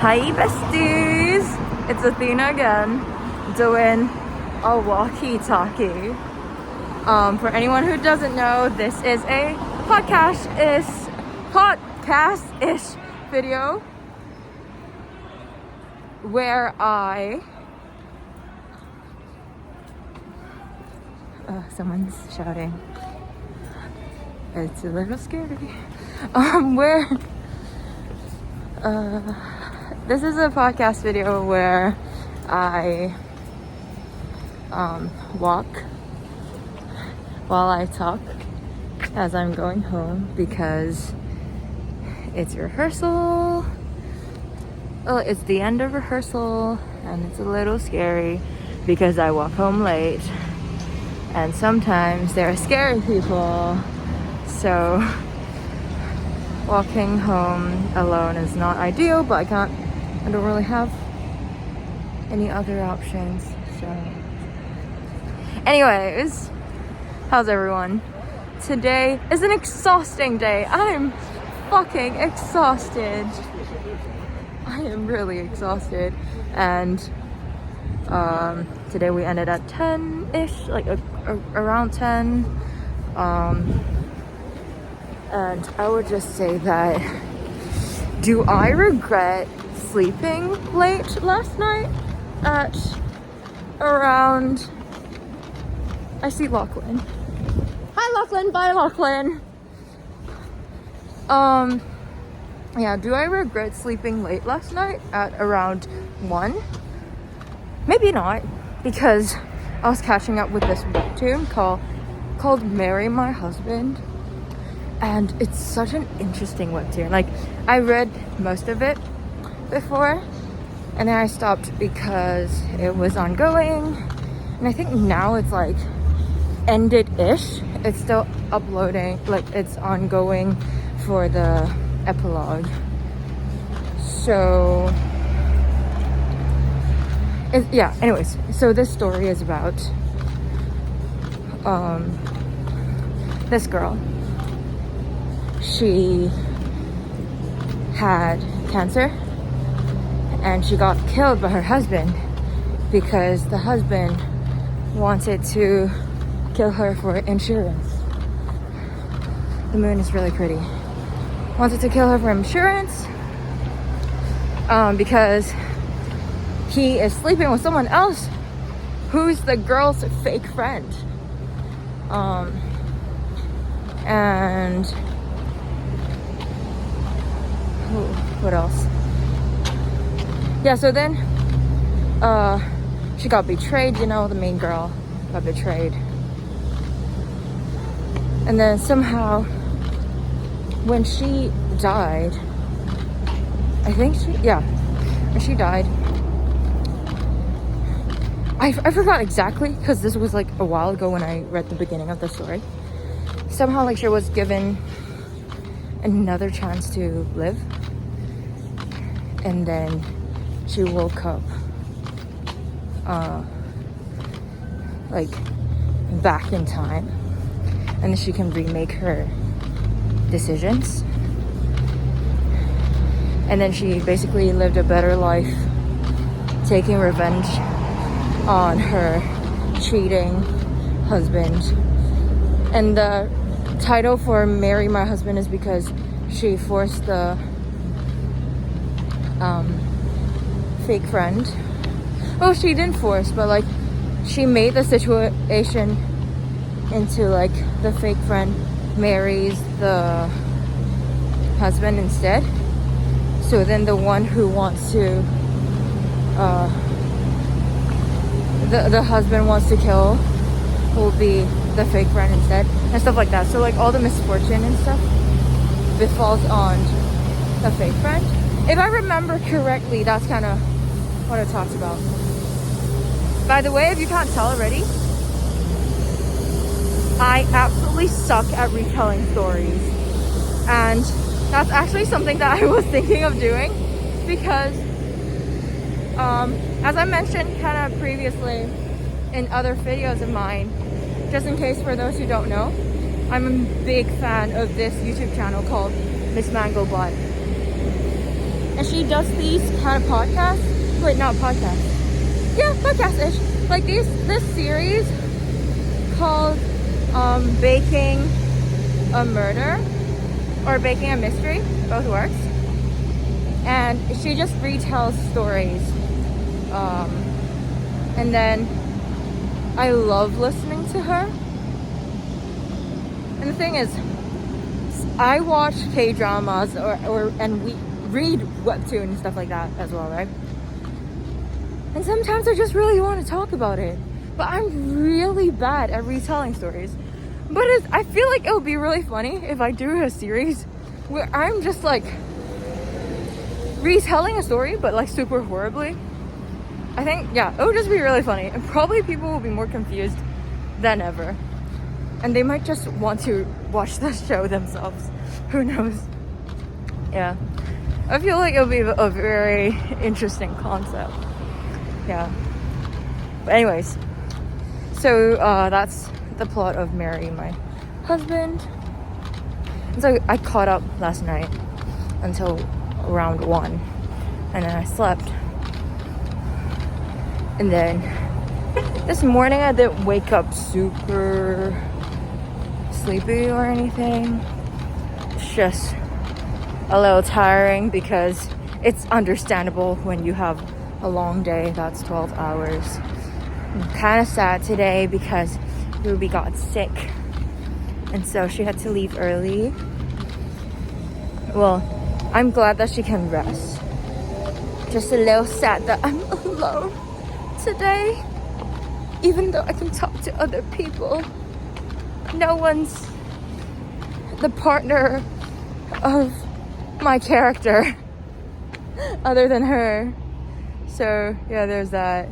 Hi besties! It's Athena again, doing a walkie talkie. For anyone who doesn't know, this is a podcast-ish video where someone's shouting. It's a little scary. This is a podcast video where I walk while I talk as I'm going home because it's rehearsal. Well, it's the end of rehearsal and it's a little scary because I walk home late and sometimes there are scary people, so walking home alone is not ideal, but I don't really have any other options. So anyways, how's everyone? Today is an exhausting day. I'm fucking exhausted. I am really exhausted. And today we ended at 10-ish, like around 10. And I would just say that, do I regret sleeping late last night at around, I see Lachlan. Hi Lachlan, bye Lachlan. Yeah, do I regret sleeping late last night at around 1? Maybe not, because I was catching up with this webtoon called Marry My Husband. And it's such an interesting webtoon. Like, I read most of it before, and then I stopped because it was ongoing. And I think now it's like ended-ish. It's still uploading, like it's ongoing for the epilogue. So, yeah, anyways. So this story is about this girl. She had cancer and she got killed by her husband because the husband wanted to kill her for insurance. The moon is really pretty. Wanted to kill her for insurance because he is sleeping with someone else who's the girl's fake friend. And what else? Yeah, so then she got betrayed, the main girl got betrayed. And then somehow when she died, when she died, I forgot exactly because this was like a while ago when I read the beginning of the story. Somehow like she was given another chance to live. And then she woke up like back in time, and then she can remake her decisions. And then she basically lived a better life, taking revenge on her cheating husband. And the title for Marry My Husband is because she forced the fake friend. Oh, she didn't force, but like she made the situation into like the fake friend marries the husband instead. So then the one who wants to the husband wants to kill will be the fake friend instead, and stuff like that. So like all the misfortune and stuff befalls on the fake friend. If I remember correctly, that's kind of what it talks about. By the way, if you can't tell already, I absolutely suck at retelling stories. And that's actually something that I was thinking of doing because, as I mentioned kind of previously in other videos of mine, just in case for those who don't know, I'm a big fan of this YouTube channel called Miss Mango Bot. And she does these kind of podcasts. Wait, not podcasts. Yeah, podcast-ish. Like this series called Baking a Murder or Baking a Mystery. Both works. And she just retells stories. And then I love listening to her. And the thing is, I watch K-dramas and we read webtoon and stuff like that as well, right? And sometimes I just really want to talk about it. But I'm really bad at retelling stories. But I feel like it would be really funny if I do a series where I'm just like retelling a story, but like super horribly. I think, yeah, it would just be really funny. And probably people will be more confused than ever. And they might just want to watch the show themselves. Who knows? Yeah. I feel like it'll be a very interesting concept. Yeah. But anyways, so that's the plot of Marry My Husband. And so I caught up last night until around 1, and then I slept. And then this morning I didn't wake up super sleepy or anything. It's just a little tiring because it's understandable when you have a long day that's 12 hours. I'm kind of sad today because Ruby got sick and so she had to leave early. Well, I'm glad that she can rest. Just a little sad that I'm alone today, even though I can talk to other people. No one's the partner of my character other than her. So yeah, there's that.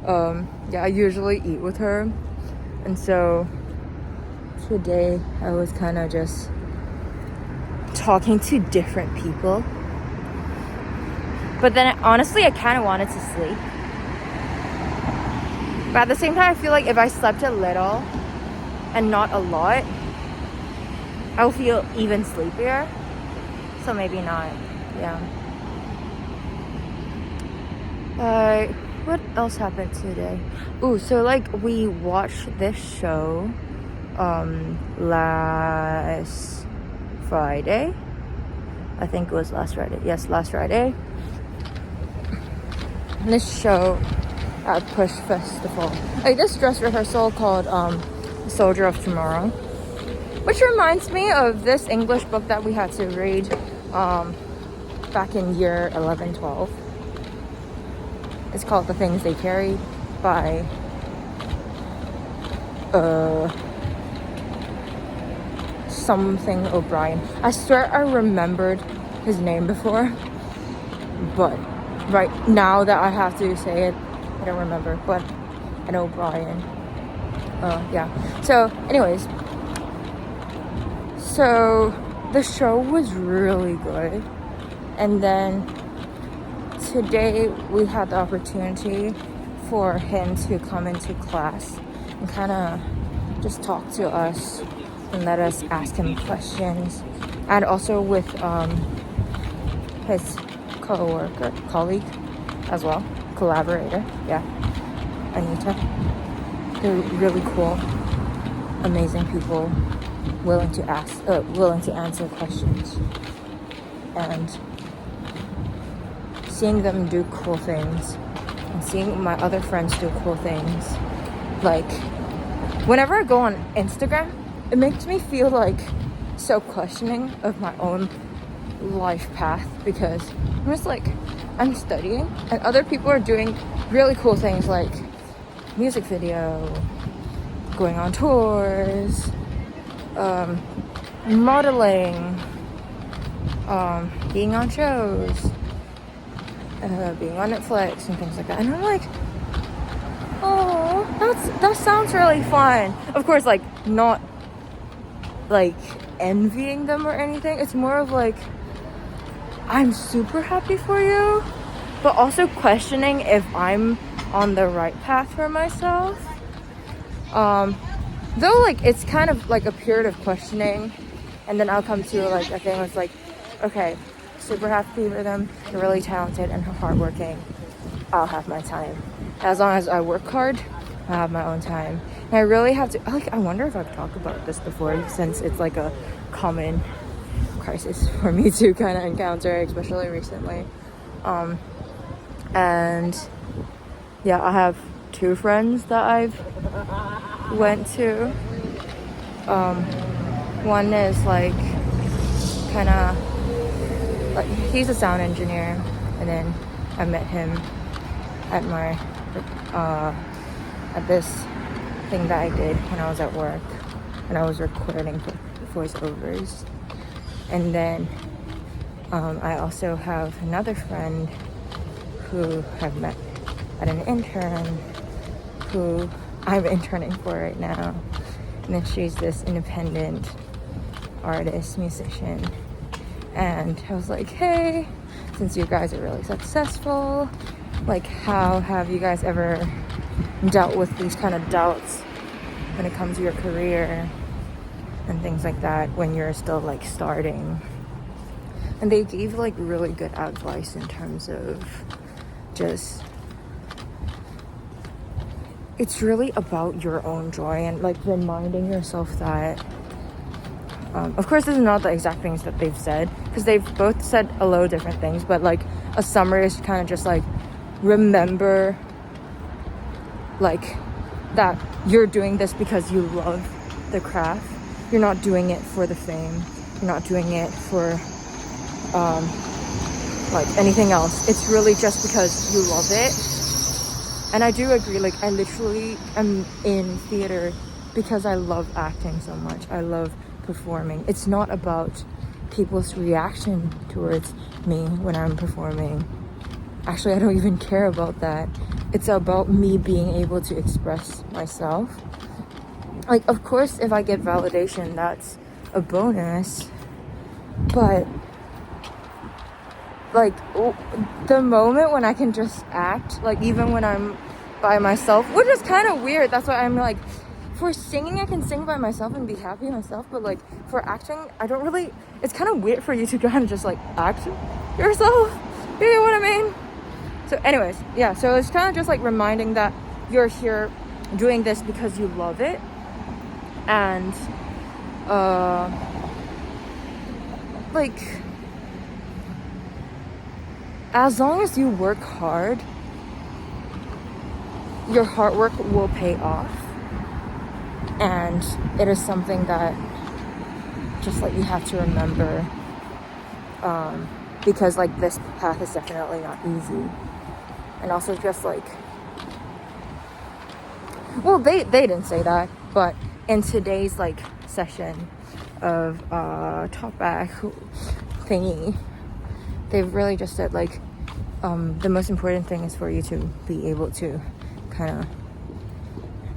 Yeah, I usually eat with her, and so today I was kind of just talking to different people. But then honestly I kind of wanted to sleep, but at the same time I feel like if I slept a little and not a lot, I'll feel even sleepier. So maybe not. Yeah. What else happened today? Ooh, so like we watched this show last Friday. I think it was last Friday. Yes, last Friday. This show at Push Festival. Like this dress rehearsal called Soldier of Tomorrow. Which reminds me of this English book that we had to read back in year 11, 12. It's called The Things They Carry by something O'Brien. I swear I remembered his name before, but right now that I have to say it, I don't remember, but I know O'Brien. Yeah. So anyways, so the show was really good, and then today we had the opportunity for him to come into class and kind of just talk to us and let us ask him questions, and also with his colleague as well, collaborator, yeah, Anita. They're really cool, amazing people, willing to answer questions, and seeing them do cool things and seeing my other friends do cool things. Like whenever I go on Instagram, it makes me feel like so questioning of my own life path, because I'm just like, I'm studying and other people are doing really cool things like music video, going on tours, modeling, being on shows, being on Netflix and things like that. And I'm like, oh, that sounds really fun. Of course, like not like envying them or anything. It's more of like, I'm super happy for you, but also questioning if I'm on the right path for myself. Though like it's kind of like a period of questioning, and then I'll come to like a thing that's like, okay, super happy for them. They're really talented and hardworking. I'll have my time. As long as I work hard, I have my own time. And I really have to, like, I wonder if I've talked about this before, since it's like a common crisis for me to kind of encounter, especially recently. And yeah, I have 2 friends that I've went to. One is like kind of like, he's a sound engineer, and then I met him at my at this thing that I did when I was at work, and I was recording voiceovers. And then I also have another friend who I've met at an intern who I'm interning for right now. And then she's this independent artist, musician. And I was like, hey, since you guys are really successful, like, how have you guys ever dealt with these kind of doubts when it comes to your career and things like that when you're still like starting? And they gave like really good advice in terms of just, it's really about your own joy and like reminding yourself that of course this is not the exact things that they've said, because they've both said a lot of different things, but like a summary is kind of just like, remember like that you're doing this because you love the craft. You're not doing it for the fame. You're not doing it for like anything else. It's really just because you love it. And I do agree, like I literally am in theater because I love acting so much. I love performing. It's not about people's reaction towards me when I'm performing. Actually, I don't even care about that. It's about me being able to express myself. Like, of course, if I get validation, that's a bonus. But like the moment when I can just act, like even when I'm by myself, which is kind of weird. That's why I'm like, for singing, I can sing by myself and be happy myself. But like for acting, I don't really, it's kind of weird for you to kind of just like act yourself. You know what I mean? So anyways, yeah, so it's kind of just like reminding that you're here doing this because you love it. And like, as long as you work hard, your hard work will pay off. And it is something that just like you have to remember, because like this path is definitely not easy. And also just like, well, they didn't say that, but in today's like session of talkback thingy, they've really just said like the most important thing is for you to be able to kind of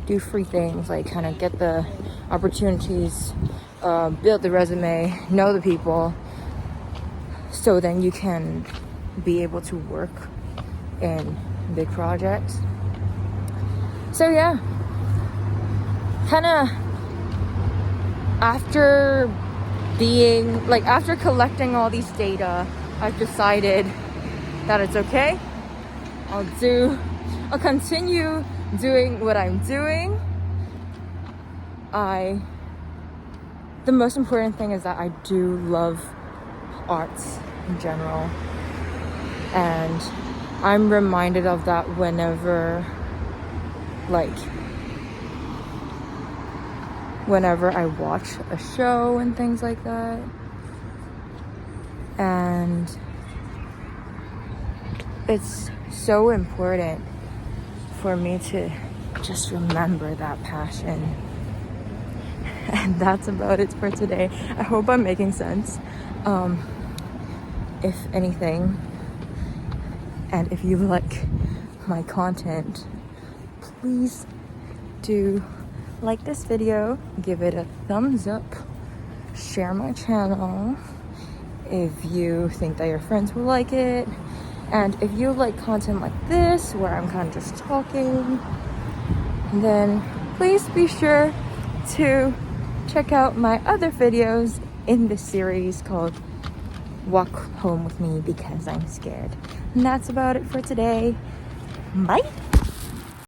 do free things, like kind of get the opportunities, build the resume, know the people, so then you can be able to work in big projects. So yeah, kind of after being like, after collecting all these data, I've decided that it's okay. I'll continue doing what I'm doing. The most important thing is that I do love arts in general, and I'm reminded of that whenever I watch a show and things like that. And it's so important for me to just remember that passion. And that's about it for today. I hope I'm making sense. If anything, and if you like my content, please do like this video, give it a thumbs up, share my channel if you think that your friends will like it. And if you like content like this, where I'm kind of just talking, then please be sure to check out my other videos in this series called walk home with me because I'm scared. And that's about it for today. Bye.